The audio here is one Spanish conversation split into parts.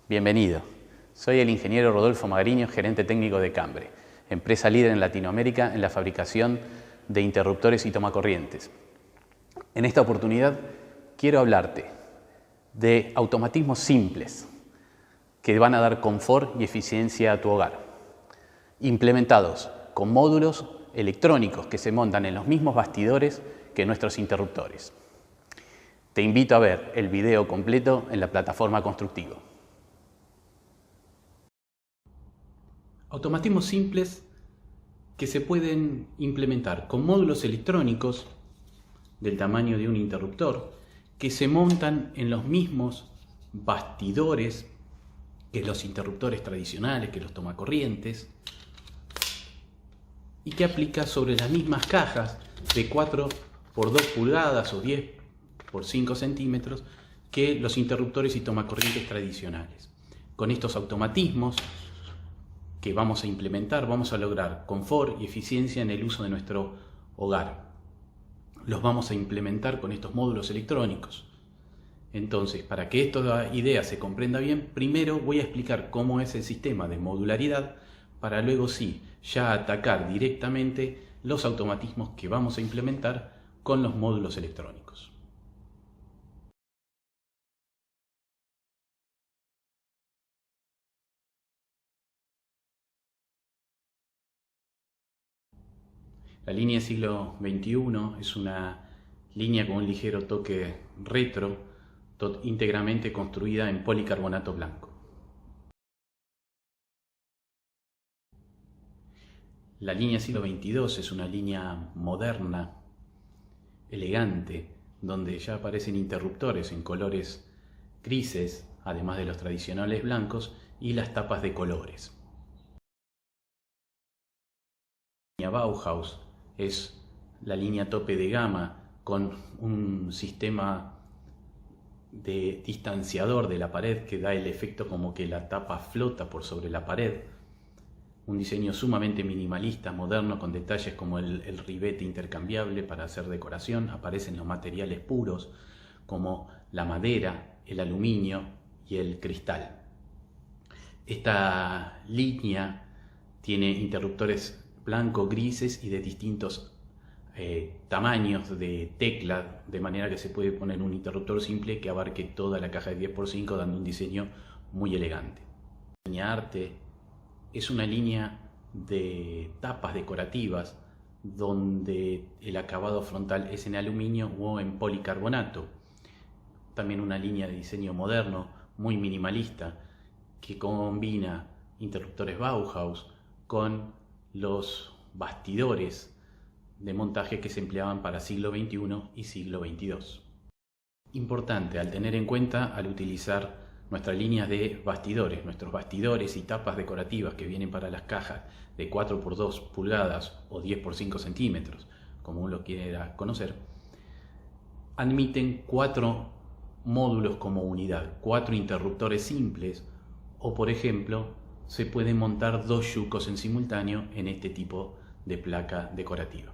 Bienvenido. Soy el ingeniero Rodolfo Magariño, gerente técnico de Cambre, empresa líder en Latinoamérica en la fabricación de interruptores y tomacorrientes. En esta oportunidad quiero hablarte de automatismos simples que van a dar confort y eficiencia a tu hogar, implementados con módulos electrónicos que se montan en los mismos bastidores que nuestros interruptores. Te invito a ver el video completo en la plataforma Constructivo. Automatismos simples que se pueden implementar con módulos electrónicos del tamaño de un interruptor que se montan en los mismos bastidores que los interruptores tradicionales, que los tomacorrientes, y que aplica sobre las mismas cajas de 4 por 2 pulgadas o 10 por 5 centímetros que los interruptores y tomacorrientes tradicionales. Con estos automatismos que vamos a implementar, vamos a lograr confort y eficiencia en el uso de nuestro hogar. Los vamos a implementar con estos módulos electrónicos. Entonces, para que esta idea se comprenda bien, primero voy a explicar cómo es el sistema de modularidad para luego sí, ya atacar directamente los automatismos que vamos a implementar con los módulos electrónicos. La línea siglo XXI es una línea con un ligero toque retro, íntegramente construida en policarbonato blanco. La línea siglo XXII es una línea moderna, elegante, donde ya aparecen interruptores en colores grises, además de los tradicionales blancos, y las tapas de colores. La línea Bauhaus es la línea tope de gama con un sistema de distanciador de la pared que da el efecto como que la tapa flota por sobre la pared. Un diseño sumamente minimalista, moderno, con detalles como el ribete intercambiable para hacer decoración. Aparecen los materiales puros como la madera, el aluminio y el cristal. Esta línea tiene interruptores blancos, grises y de distintos tamaños de tecla, de manera que se puede poner un interruptor simple que abarque toda la caja de 10×5, dando un diseño muy elegante. La línea Arte es una línea de tapas decorativas donde el acabado frontal es en aluminio o en policarbonato. También una línea de diseño moderno, muy minimalista, que combina interruptores Bauhaus con los bastidores de montaje que se empleaban para siglo XXI y siglo XXII. Importante al tener en cuenta al utilizar nuestras líneas de bastidores, nuestros bastidores y tapas decorativas que vienen para las cajas de 4 por 2 pulgadas o 10 por 5 centímetros, como uno lo quiera conocer, admiten 4 módulos como unidad, 4 interruptores simples, o por ejemplo, se pueden montar 2 yucos en simultáneo en este tipo de placa decorativa.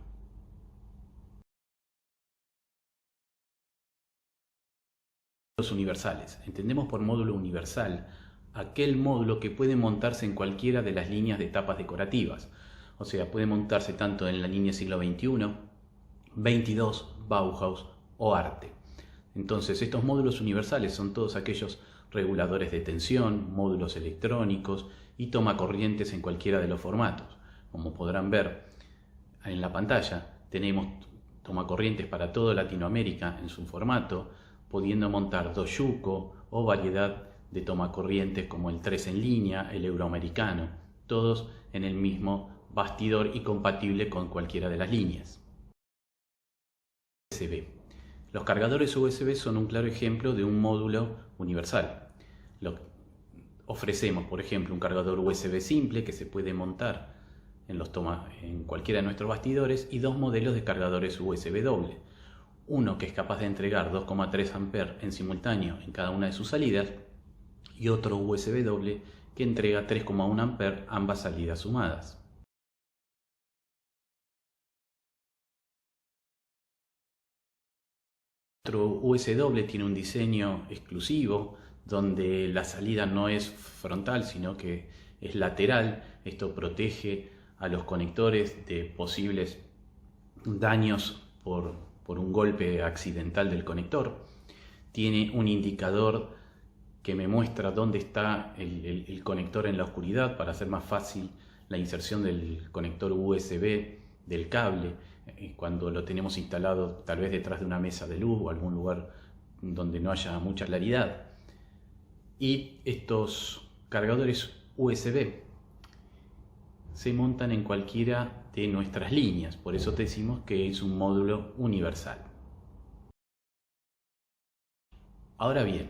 Universales. Entendemos por módulo universal aquel módulo que puede montarse en cualquiera de las líneas de tapas decorativas. O sea, puede montarse tanto en la línea siglo XXI, XXII, Bauhaus o Arte. Entonces, estos módulos universales son todos aquellos reguladores de tensión, módulos electrónicos y tomacorrientes en cualquiera de los formatos. Como podrán ver en la pantalla, tenemos tomacorrientes para toda Latinoamérica en su formato, pudiendo montar 2 yuco o variedad de tomacorrientes como el 3 en línea, el euroamericano, todos en el mismo bastidor y compatible con cualquiera de las líneas. USB. Los cargadores USB son un claro ejemplo de un módulo universal. Ofrecemos, por ejemplo, un cargador USB simple que se puede montar en cualquiera de nuestros bastidores y 2 modelos de cargadores USB doble. Uno que es capaz de entregar 2,3 A en simultáneo en cada una de sus salidas y otro USB doble que entrega 3,1 A ambas salidas sumadas. Nuestro USB doble tiene un diseño exclusivo donde la salida no es frontal, sino que es lateral. Esto protege a los conectores de posibles daños por un golpe accidental del conector. Tiene un indicador que me muestra dónde está el conector en la oscuridad para hacer más fácil la inserción del conector USB del cable cuando lo tenemos instalado tal vez detrás de una mesa de luz o algún lugar donde no haya mucha claridad. Y estos cargadores USB se montan en cualquiera de nuestras líneas, por eso te decimos que es un módulo universal. Ahora bien,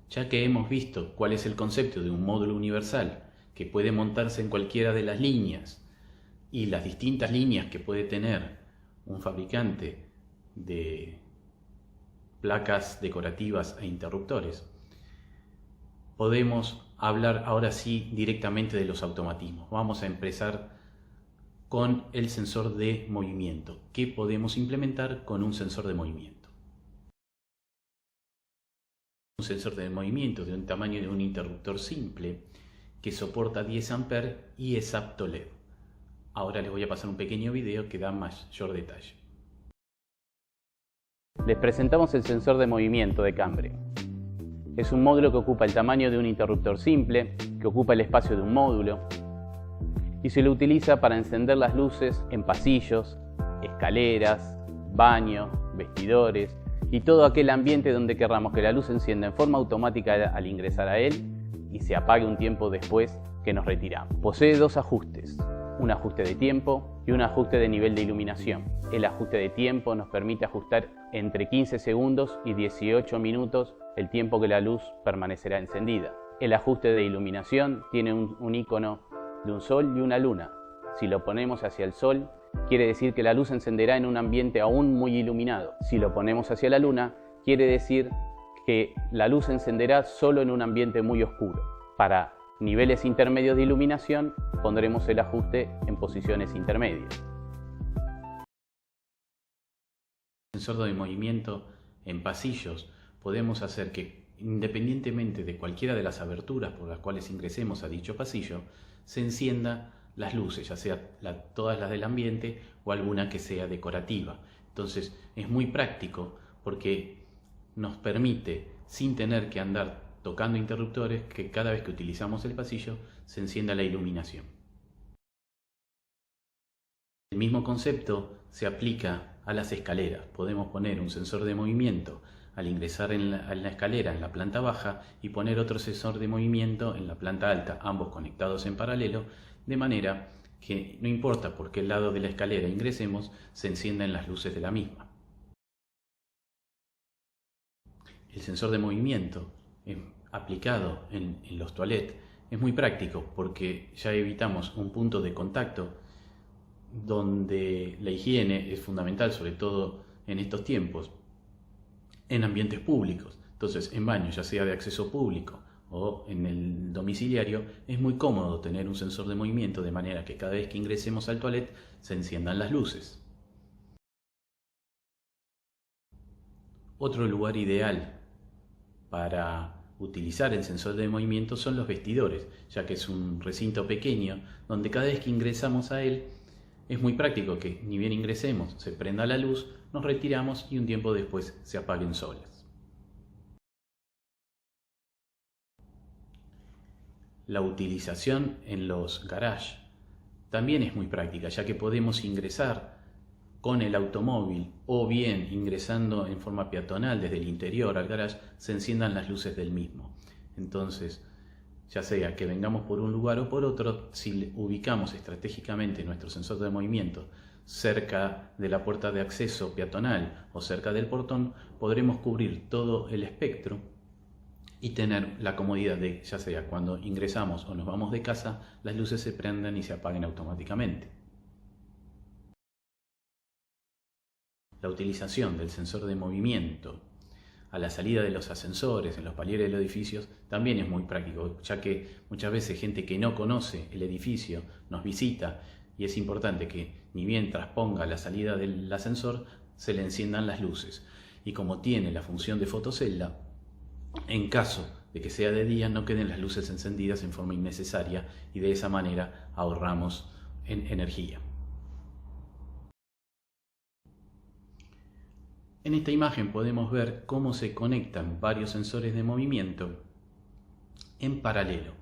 ya que hemos visto cuál es el concepto de un módulo universal que puede montarse en cualquiera de las líneas y las distintas líneas que puede tener un fabricante de placas decorativas e interruptores, podemos hablar ahora sí directamente de los automatismos. Vamos a empezar con el sensor de movimiento. ¿Qué podemos implementar con un sensor de movimiento? Un sensor de movimiento de un tamaño de un interruptor simple que soporta 10 A y es apto LED. Ahora les voy a pasar un pequeño video que da mayor detalle. Les presentamos el sensor de movimiento de Cambre. Es un módulo que ocupa el tamaño de un interruptor simple, que ocupa el espacio de un módulo y se lo utiliza para encender las luces en pasillos, escaleras, baños, vestidores y todo aquel ambiente donde querramos que la luz se encienda en forma automática al ingresar a él y se apague un tiempo después que nos retiramos. Posee dos ajustes, un ajuste de tiempo y un ajuste de nivel de iluminación. El ajuste de tiempo nos permite ajustar entre 15 segundos y 18 minutos el tiempo que la luz permanecerá encendida. El ajuste de iluminación tiene un icono de un sol y una luna. Si lo ponemos hacia el sol, quiere decir que la luz se encenderá en un ambiente aún muy iluminado. Si lo ponemos hacia la luna, quiere decir que la luz se encenderá solo en un ambiente muy oscuro. Para niveles intermedios de iluminación, pondremos el ajuste en posiciones intermedias. El sensor de movimiento en pasillos podemos hacer que, independientemente de cualquiera de las aberturas por las cuales ingresemos a dicho pasillo, se enciendan las luces, ya sea todas las del ambiente o alguna que sea decorativa. Entonces es muy práctico porque nos permite, sin tener que andar tocando interruptores, que cada vez que utilizamos el pasillo se encienda la iluminación. El mismo concepto se aplica a las escaleras. Podemos poner un sensor de movimiento al ingresar en la escalera en la planta baja y poner otro sensor de movimiento en la planta alta, ambos conectados en paralelo, de manera que no importa por qué lado de la escalera ingresemos, se enciendan las luces de la misma. El sensor de movimiento aplicado en los toilettes es muy práctico porque ya evitamos un punto de contacto donde la higiene es fundamental, sobre todo en estos tiempos, en ambientes públicos. Entonces, en baños, ya sea de acceso público o en el domiciliario, es muy cómodo tener un sensor de movimiento de manera que cada vez que ingresemos al toilet se enciendan las luces. Otro lugar ideal para utilizar el sensor de movimiento son los vestidores, ya que es un recinto pequeño donde cada vez que ingresamos a él es muy práctico que ni bien ingresemos, se prenda la luz, nos retiramos y un tiempo después se apaguen solas. La utilización en los garages también es muy práctica, ya que podemos ingresar con el automóvil o bien ingresando en forma peatonal desde el interior al garage, se enciendan las luces del mismo. Entonces, ya sea que vengamos por un lugar o por otro, si ubicamos estratégicamente nuestro sensor de movimiento cerca de la puerta de acceso peatonal o cerca del portón, podremos cubrir todo el espectro y tener la comodidad de, ya sea cuando ingresamos o nos vamos de casa, las luces se prendan y se apaguen automáticamente. La utilización del sensor de movimiento a la salida de los ascensores, en los palieres de los edificios, también es muy práctico, ya que muchas veces gente que no conoce el edificio nos visita y es importante que ni bien transponga la salida del ascensor, se le enciendan las luces. Y como tiene la función de fotocelda, en caso de que sea de día no queden las luces encendidas en forma innecesaria y de esa manera ahorramos en energía. En esta imagen podemos ver cómo se conectan varios sensores de movimiento en paralelo.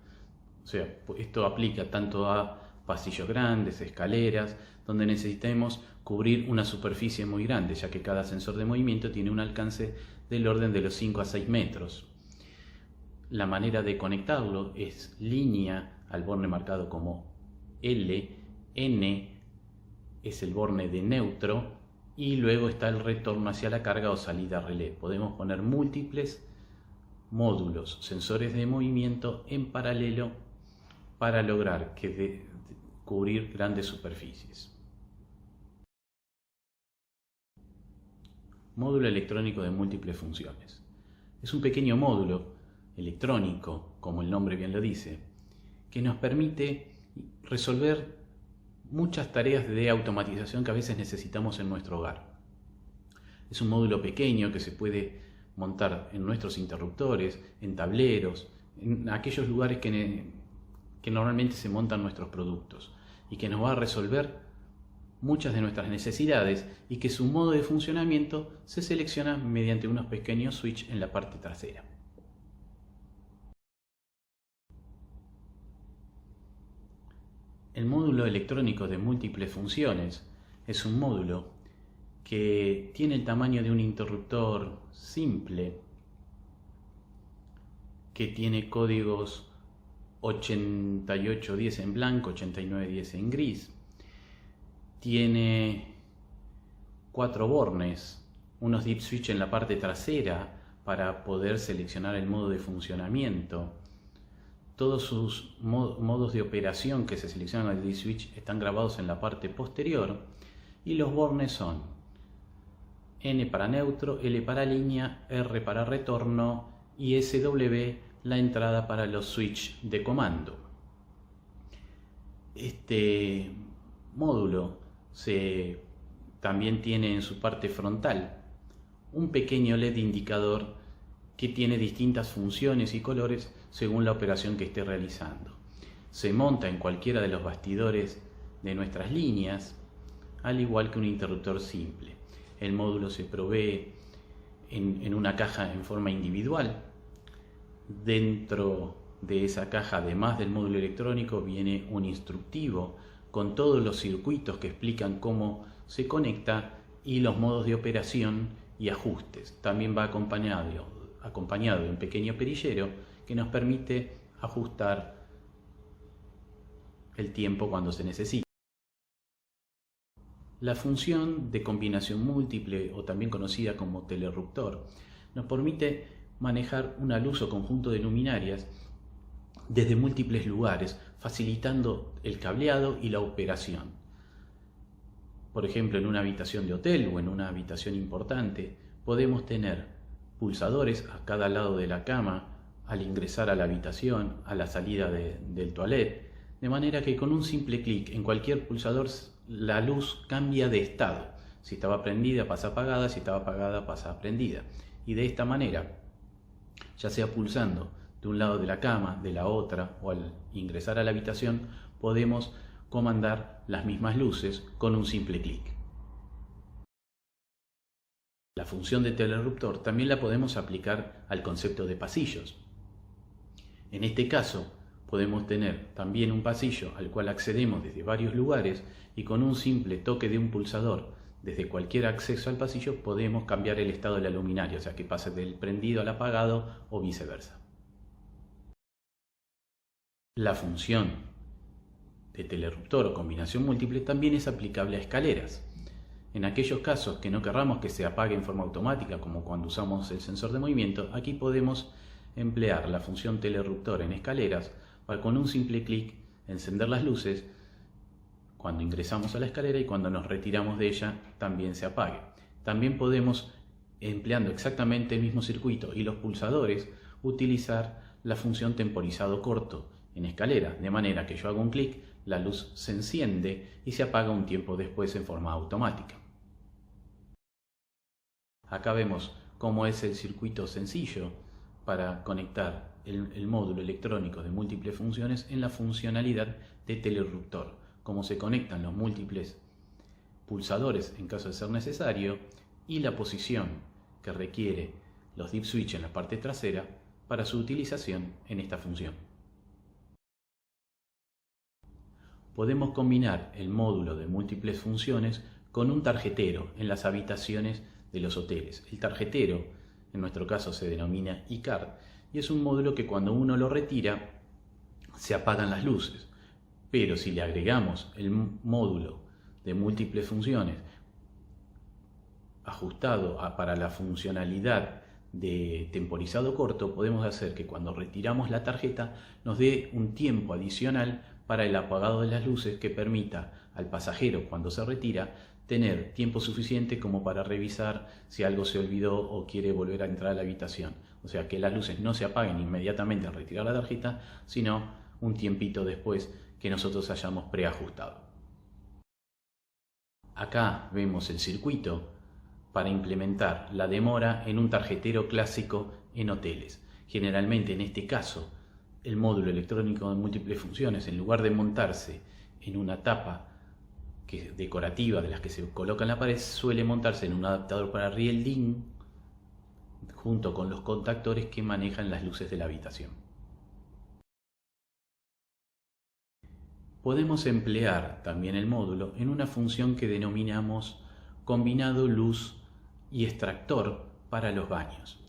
O sea, esto aplica tanto a pasillos grandes, escaleras, donde necesitemos cubrir una superficie muy grande, ya que cada sensor de movimiento tiene un alcance del orden de los 5 a 6 metros. La manera de conectarlo es línea al borne marcado como L, N es el borne de neutro y luego está el retorno hacia la carga o salida relé. Podemos poner múltiples módulos, sensores de movimiento en paralelo para lograr cubrir grandes superficies. Módulo electrónico de múltiples funciones. Es un pequeño módulo electrónico, como el nombre bien lo dice, que nos permite resolver muchas tareas de automatización que a veces necesitamos en nuestro hogar. Es un módulo pequeño que se puede montar en nuestros interruptores, en tableros, en aquellos lugares que normalmente se montan nuestros productos y que nos va a resolver muchas de nuestras necesidades y que su modo de funcionamiento se selecciona mediante unos pequeños switches en la parte trasera. El módulo electrónico de múltiples funciones es un módulo que tiene el tamaño de un interruptor simple, que tiene códigos 8810 en blanco, 8910 en gris. Tiene 4 bornes, unos dip switch en la parte trasera para poder seleccionar el modo de funcionamiento. Todos sus modos de operación que se seleccionan en el dip switch están grabados en la parte posterior y los bornes son N para neutro, L para línea, R para retorno y SW la entrada para los switch de comando. Este módulo también tiene en su parte frontal un pequeño LED indicador que tiene distintas funciones y colores según la operación que esté realizando. Se monta en cualquiera de los bastidores de nuestras líneas, al igual que un interruptor simple. El módulo se provee en una caja en forma individual. Dentro de esa caja, además del módulo electrónico, viene un instructivo con todos los circuitos que explican cómo se conecta y los modos de operación y ajustes. También va acompañado de un pequeño perillero que nos permite ajustar el tiempo cuando se necesita. La función de combinación múltiple, o también conocida como telerruptor, nos permite manejar una luz o conjunto de luminarias desde múltiples lugares, facilitando el cableado y la operación. Por ejemplo, en una habitación de hotel o en una habitación importante, podemos tener pulsadores a cada lado de la cama al ingresar a la habitación, a la salida del toilet, de manera que con un simple clic en cualquier pulsador la luz cambia de estado. Si estaba prendida pasa apagada, si estaba apagada pasa prendida. Y de esta manera, ya sea pulsando de un lado de la cama, de la otra, o al ingresar a la habitación, podemos comandar las mismas luces con un simple clic. La función de telerruptor también la podemos aplicar al concepto de pasillos. En este caso, podemos tener también un pasillo al cual accedemos desde varios lugares y con un simple toque de un pulsador desde cualquier acceso al pasillo podemos cambiar el estado de la luminaria, o sea que pase del prendido al apagado o viceversa. La función de telerruptor o combinación múltiple también es aplicable a escaleras. En aquellos casos que no querramos que se apague en forma automática, como cuando usamos el sensor de movimiento, aquí podemos emplear la función telerruptor en escaleras para con un simple clic encender las luces cuando ingresamos a la escalera y cuando nos retiramos de ella también se apague. También podemos, empleando exactamente el mismo circuito y los pulsadores, utilizar la función temporizado corto en escalera, de manera que yo hago un clic, la luz se enciende y se apaga un tiempo después en forma automática. Acá vemos cómo es el circuito sencillo para conectar el módulo electrónico de múltiples funciones en la funcionalidad de teleruptor, cómo se conectan los múltiples pulsadores en caso de ser necesario y la posición que requiere los dip switch en la parte trasera para su utilización en esta función. Podemos combinar el módulo de múltiples funciones con un tarjetero en las habitaciones de los hoteles. El tarjetero, en nuestro caso, se denomina iCard y es un módulo que cuando uno lo retira se apagan las luces. Pero si le agregamos el módulo de múltiples funciones ajustado para la funcionalidad de temporizado corto, podemos hacer que cuando retiramos la tarjeta nos dé un tiempo adicional para el apagado de las luces que permita al pasajero, cuando se retira, tener tiempo suficiente como para revisar si algo se olvidó o quiere volver a entrar a la habitación. O sea, que las luces no se apaguen inmediatamente al retirar la tarjeta, sino un tiempito después que nosotros hayamos preajustado. Acá vemos el circuito para implementar la demora en un tarjetero clásico en hoteles. Generalmente, en este caso, el módulo electrónico de múltiples funciones, en lugar de montarse en una tapa decorativa de las que se coloca en la pared, suele montarse en un adaptador para riel DIN junto con los contactores que manejan las luces de la habitación. Podemos emplear también el módulo en una función que denominamos combinado luz y extractor para los baños,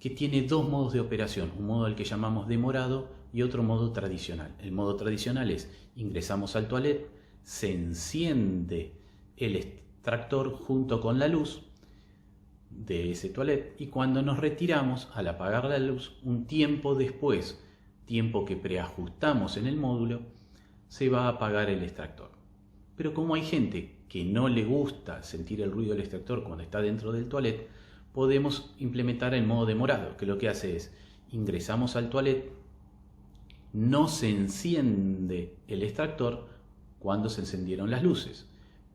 que tiene dos modos de operación, un modo al que llamamos demorado y otro modo tradicional. El modo tradicional es: ingresamos al toilet, se enciende el extractor junto con la luz de ese toilet y cuando nos retiramos, al apagar la luz, un tiempo después, tiempo que preajustamos en el módulo, se va a apagar el extractor. Pero como hay gente que no le gusta sentir el ruido del extractor cuando está dentro del toilet, podemos implementar el modo demorado, que lo que hace es: ingresamos al toilet, no se enciende el extractor cuando se encendieron las luces,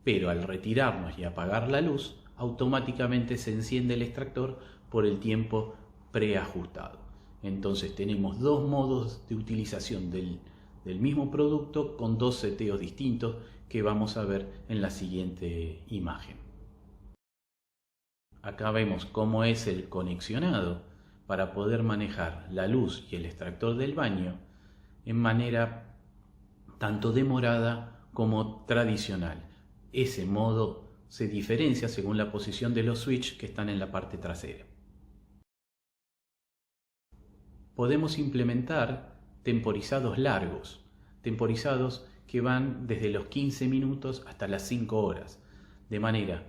pero al retirarnos y apagar la luz, automáticamente se enciende el extractor por el tiempo preajustado. Entonces tenemos dos modos de utilización del mismo producto con dos seteos distintos que vamos a ver en la siguiente imagen. Acá vemos cómo es el conexionado para poder manejar la luz y el extractor del baño en manera tanto demorada como tradicional. Ese modo se diferencia según la posición de los switches que están en la parte trasera. Podemos implementar temporizados largos, temporizados que van desde los 15 minutos hasta las 5 horas, de manera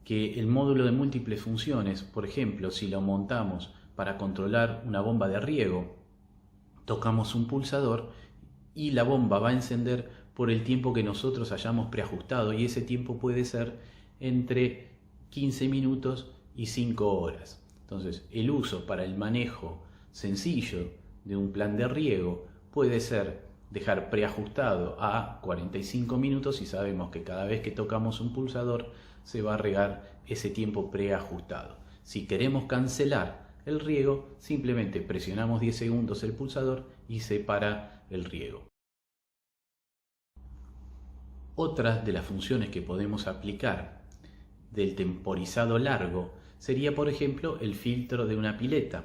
que el módulo de múltiples funciones, por ejemplo, si lo montamos para controlar una bomba de riego, tocamos un pulsador y la bomba va a encender por el tiempo que nosotros hayamos preajustado, y ese tiempo puede ser entre 15 minutos y 5 horas. Entonces, el uso para el manejo sencillo de un plan de riego puede ser dejar preajustado a 45 minutos y sabemos que cada vez que tocamos un pulsador se va a regar ese tiempo preajustado. Si queremos cancelar el riego, simplemente presionamos 10 segundos el pulsador y se para el riego. Otra de las funciones que podemos aplicar del temporizado largo sería, por ejemplo, el filtro de una pileta.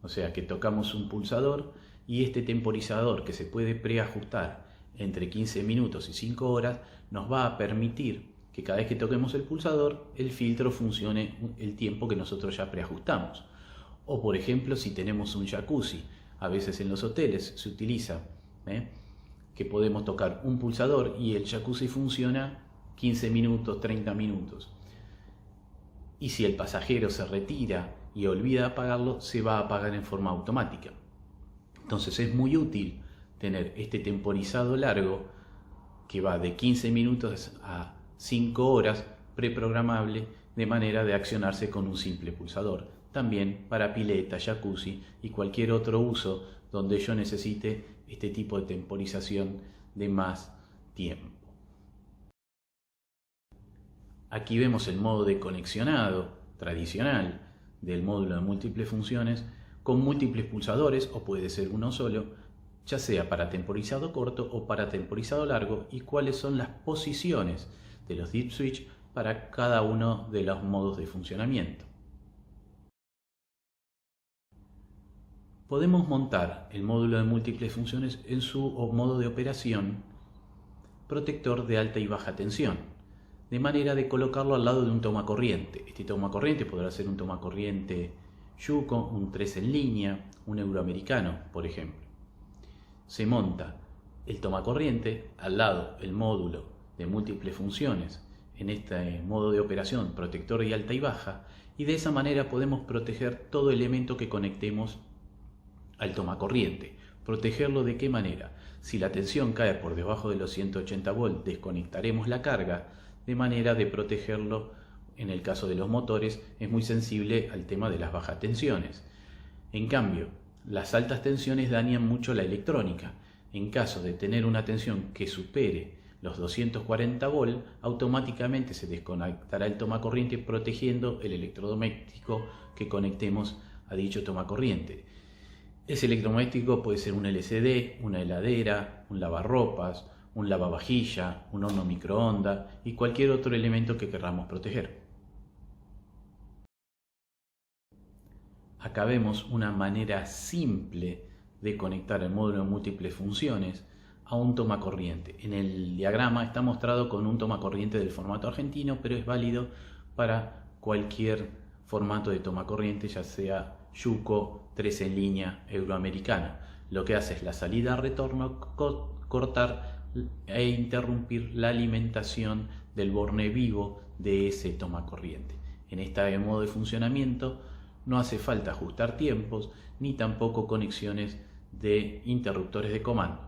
O sea, que tocamos un pulsador y este temporizador, que se puede preajustar entre 15 minutos y 5 horas, nos va a permitir que cada vez que toquemos el pulsador, el filtro funcione el tiempo que nosotros ya preajustamos. O, por ejemplo, si tenemos un jacuzzi, a veces en los hoteles se utiliza que podemos tocar un pulsador y el jacuzzi funciona 15 minutos, 30 minutos. Y si el pasajero se retira y olvida apagarlo, se va a apagar en forma automática. Entonces es muy útil tener este temporizado largo que va de 15 minutos a 5 horas preprogramable, de manera de accionarse con un simple pulsador. También para pileta, jacuzzi y cualquier otro uso donde yo necesite este tipo de temporización de más tiempo. Aquí vemos el modo de conexionado tradicional del módulo de múltiples funciones con múltiples pulsadores, o puede ser uno solo, ya sea para temporizado corto o para temporizado largo, y cuáles son las posiciones de los dip switch para cada uno de los modos de funcionamiento. Podemos montar el módulo de múltiples funciones en su modo de operación protector de alta y baja tensión, de manera de colocarlo al lado de un tomacorriente. Este tomacorriente podrá ser un tomacorriente Yuko, un 3 en línea, un euroamericano, por ejemplo. Se monta el tomacorriente al lado el módulo de múltiples funciones en este modo de operación protector de alta y baja, y de esa manera podemos proteger todo elemento que conectemos al tomacorriente. ¿Protegerlo de qué manera? Si la tensión cae por debajo de los 180 volts, desconectaremos la carga, de manera de protegerlo. En el caso de los motores es muy sensible al tema de las bajas tensiones. En cambio, las altas tensiones dañan mucho la electrónica. En caso de tener una tensión que supere los 240 volts, automáticamente se desconectará el tomacorriente, protegiendo el electrodoméstico que conectemos a dicho tomacorriente. Ese electrodoméstico puede ser un LCD, una heladera, un lavarropas, un lavavajilla, un horno microondas y cualquier otro elemento que queramos proteger. Acá vemos una manera simple de conectar el módulo de múltiples funciones a un tomacorriente. En el diagrama está mostrado con un tomacorriente del formato argentino, pero es válido para cualquier formato de tomacorriente, ya sea Yuko, 3 en línea, euroamericana. Lo que hace es la salida retorno, cortar e interrumpir la alimentación del borne vivo de ese tomacorriente. En este modo de funcionamiento no hace falta ajustar tiempos ni tampoco conexiones de interruptores de comando.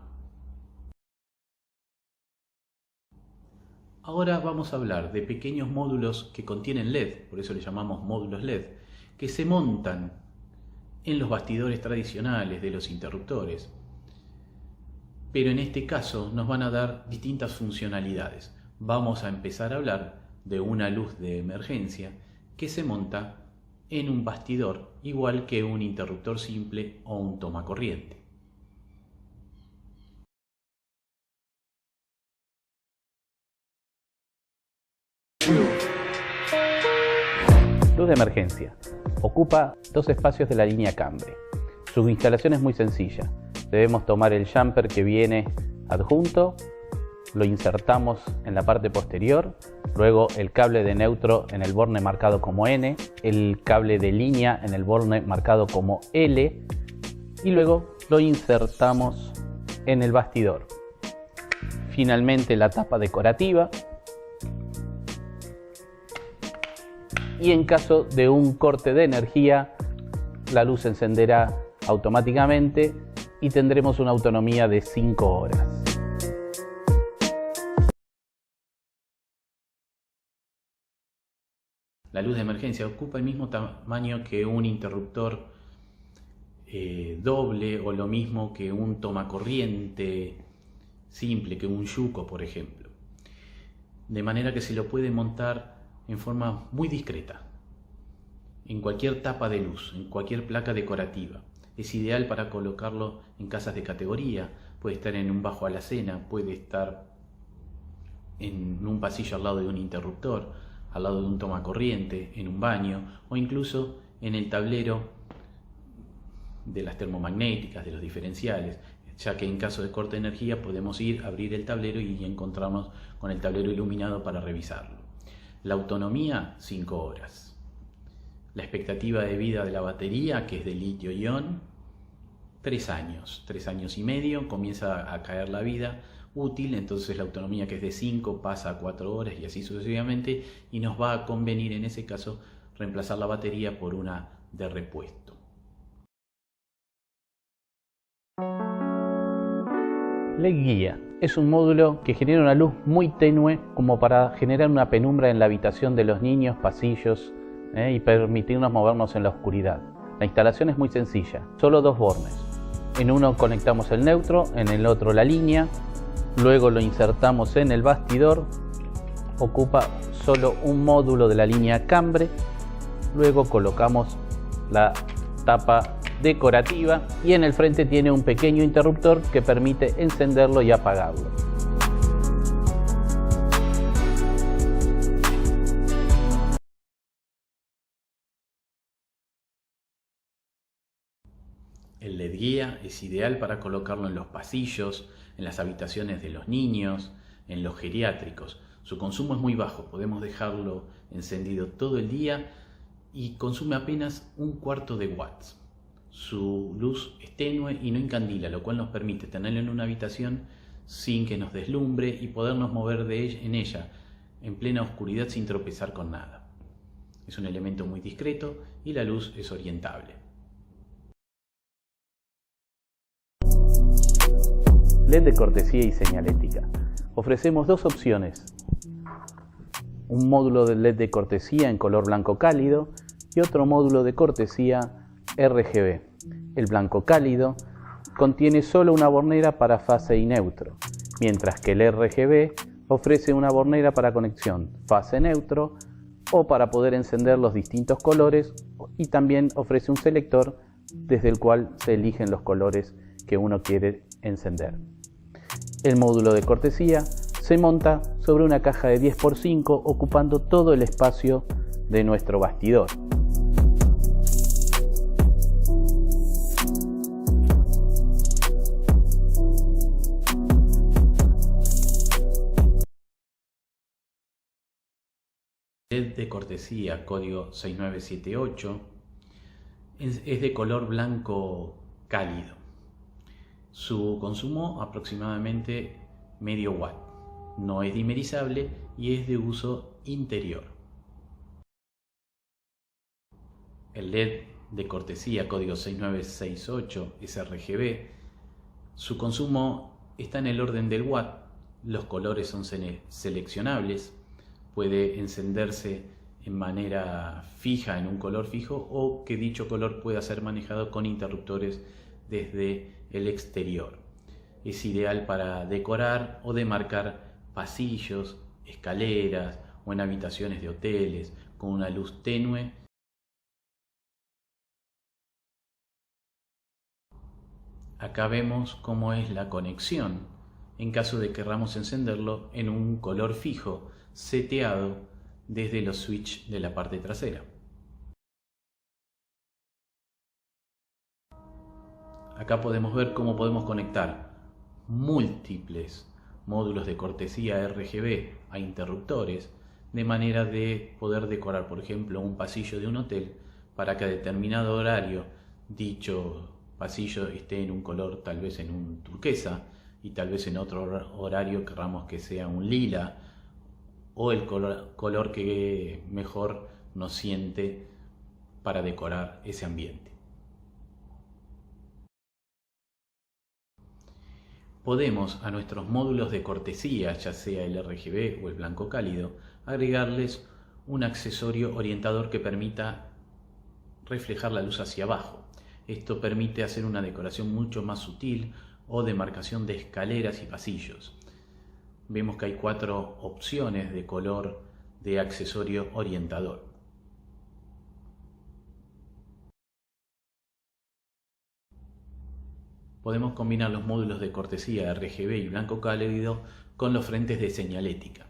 Ahora vamos a hablar de pequeños módulos que contienen LED, por eso le llamamos módulos LED, que se montan en los bastidores tradicionales de los interruptores, pero en este caso nos van a dar distintas funcionalidades. Vamos a empezar a hablar de una luz de emergencia que se monta en un bastidor, igual que un interruptor simple o un tomacorriente. Luz de emergencia. Ocupa 2 espacios de la línea cambre. Su instalación es muy sencilla. Debemos tomar el jumper que viene adjunto, lo insertamos en la parte posterior, luego el cable de neutro en el borne marcado como N, el cable de línea en el borne marcado como L, y luego lo insertamos en el bastidor. Finalmente la tapa decorativa, y en caso de un corte de energía, la luz se encenderá automáticamente y tendremos una autonomía de 5 horas. La luz de emergencia ocupa el mismo tamaño que un interruptor doble, o lo mismo que un tomacorriente simple, que un Yuko, por ejemplo. De manera que se lo puede montar en forma muy discreta, en cualquier tapa de luz, en cualquier placa decorativa. Es ideal para colocarlo en casas de categoría, puede estar en un bajo alacena, puede estar en un pasillo al lado de un interruptor, al lado de un tomacorriente, en un baño, o incluso en el tablero de las termomagnéticas, de los diferenciales, ya que en caso de corte de energía podemos abrir el tablero y encontrarnos con el tablero iluminado para revisarlo. La autonomía, 5 horas. La expectativa de vida de la batería, que es de litio-ion, 3 años, 3 años y medio, comienza a caer la vida útil, entonces la autonomía, que es de 5, pasa a 4 horas y así sucesivamente, y nos va a convenir en ese caso reemplazar la batería por una de repuesto. LED guía es un módulo que genera una luz muy tenue como para generar una penumbra en la habitación de los niños, pasillos, y permitirnos movernos en la oscuridad. La instalación es muy sencilla, solo 2 bornes. En uno conectamos el neutro, en el otro la línea, luego lo insertamos en el bastidor, ocupa solo un módulo de la línea cambre, luego colocamos la tapa decorativa y en el frente tiene un pequeño interruptor que permite encenderlo y apagarlo. El LED guía es ideal para colocarlo en los pasillos, en las habitaciones de los niños, en los geriátricos. Su consumo es muy bajo, podemos dejarlo encendido todo el día y consume apenas 1/4 de watts. Su luz es tenue y no encandila, lo cual nos permite tenerlo en una habitación sin que nos deslumbre y podernos mover en ella en plena oscuridad sin tropezar con nada. Es un elemento muy discreto y la luz es orientable. LED de cortesía y señalética. Ofrecemos dos opciones. Un módulo de LED de cortesía en color blanco cálido y otro módulo de cortesía RGB. El blanco cálido contiene solo una bornera para fase y neutro, mientras que el RGB ofrece una bornera para conexión fase neutro o para poder encender los distintos colores, y también ofrece un selector desde el cual se eligen los colores que uno quiere encender. El módulo de cortesía se monta sobre una caja de 10×5 ocupando todo el espacio de nuestro bastidor. LED de cortesía código 6978 es de color blanco cálido. Su consumo aproximadamente medio watt. No es dimerizable y es de uso interior. El LED de cortesía código 6968 sRGB, su consumo está en el orden del watt. Los colores son seleccionables. Puede encenderse en manera fija en un color fijo o que dicho color pueda ser manejado con interruptores desde el exterior. Es ideal para decorar o demarcar pasillos, escaleras o en habitaciones de hoteles con una luz tenue. Acá vemos cómo es la conexión en caso de que queramos encenderlo en un color fijo seteado desde los switches de la parte trasera. Acá podemos ver cómo podemos conectar múltiples módulos de cortesía RGB a interruptores de manera de poder decorar, por ejemplo, un pasillo de un hotel para que a determinado horario dicho pasillo esté en un color, tal vez en un turquesa, y tal vez en otro horario queramos que sea un lila o el color que mejor nos siente para decorar ese ambiente. Podemos a nuestros módulos de cortesía, ya sea el RGB o el blanco cálido, agregarles un accesorio orientador que permita reflejar la luz hacia abajo. Esto permite hacer una decoración mucho más sutil o demarcación de escaleras y pasillos. Vemos que hay 4 opciones de color de accesorio orientador. Podemos combinar los módulos de cortesía RGB y blanco cálido con los frentes de señalética,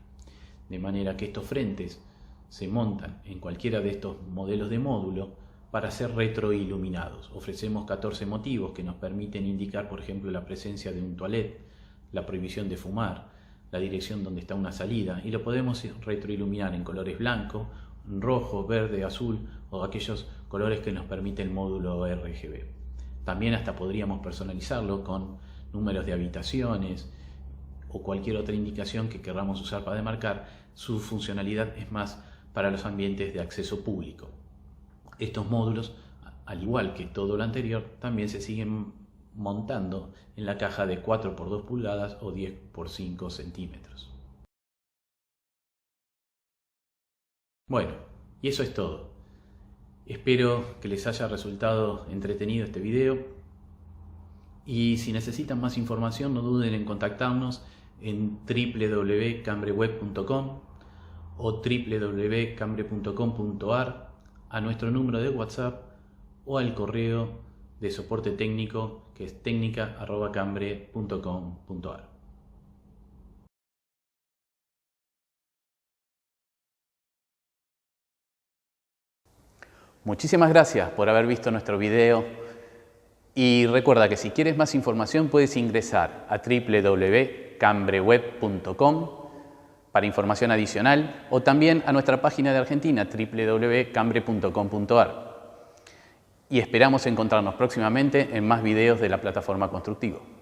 de manera que estos frentes se montan en cualquiera de estos modelos de módulo para ser retroiluminados. Ofrecemos 14 motivos que nos permiten indicar, por ejemplo, la presencia de un toilet, la prohibición de fumar, la dirección donde está una salida, y lo podemos retroiluminar en colores blanco, rojo, verde, azul o aquellos colores que nos permite el módulo RGB. También hasta podríamos personalizarlo con números de habitaciones o cualquier otra indicación que queramos usar para demarcar. Su funcionalidad es más para los ambientes de acceso público. Estos módulos, al igual que todo lo anterior, también se siguen montando en la caja de 4×2 pulgadas o 10×5 centímetros. Bueno, y eso es todo. Espero que les haya resultado entretenido este video y si necesitan más información no duden en contactarnos en www.cambreweb.com o www.cambre.com.ar, a nuestro número de WhatsApp o al correo de soporte técnico, que es técnica@cambre.com.ar. Muchísimas gracias por haber visto nuestro video y recuerda que si quieres más información puedes ingresar a www.cambreweb.com para información adicional o también a nuestra página de Argentina www.cambre.com.ar y esperamos encontrarnos próximamente en más videos de la plataforma Constructivo.